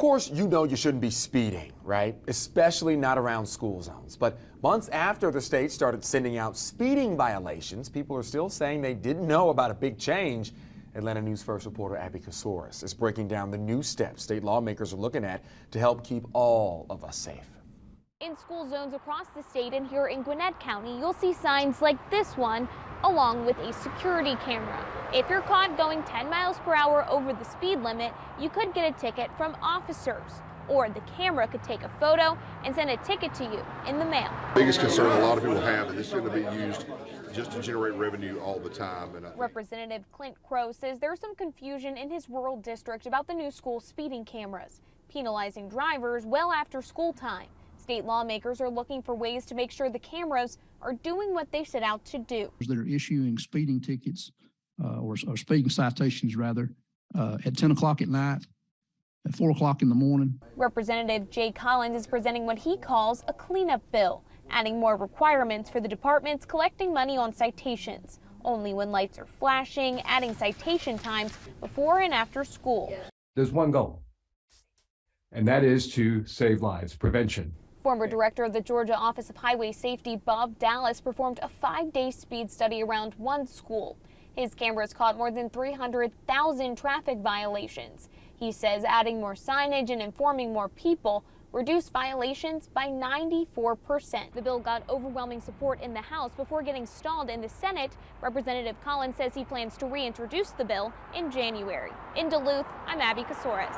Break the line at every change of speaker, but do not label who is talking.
course, you know you shouldn't be speeding, right? Especially not around school zones. But months after the state started sending out speeding violations, people are still saying they didn't know about a big change. Atlanta News First reporter Abby Kasoris is breaking down the new steps state lawmakers are looking at to help keep all of us safe.
In school zones across the state and here in Gwinnett County, you'll see signs like this one, along with a security camera. If you're caught going 10 miles per hour over the speed limit, you could get a ticket from officers. Or the camera could take a photo and send a ticket to you in the mail.
The biggest concern a lot of people have, and this is going to be used just to generate revenue all the time.
Representative Clint Crow says there's some confusion in his rural district about the new school speeding cameras, penalizing drivers well after school time. State lawmakers are looking for ways to make sure the cameras are doing what they set out to do.
They're issuing speeding tickets or speeding citations rather at 10 o'clock at night, at 4 o'clock in the morning.
Representative Jay Collins is presenting what he calls a cleanup bill, adding more requirements for the departments collecting money on citations. Only when lights are flashing, adding citation times before and after school.
There's one goal, and that is to save lives, prevention.
Former director of the Georgia Office of Highway Safety, Bob Dallas, performed a 5-day speed study around one school. His cameras caught more than 300,000 traffic violations. He says adding more signage and informing more people reduced violations by 94%. The bill got overwhelming support in the House before getting stalled in the Senate. Representative Collins says he plans to reintroduce the bill in January. In Duluth, I'm Abby Kasoris.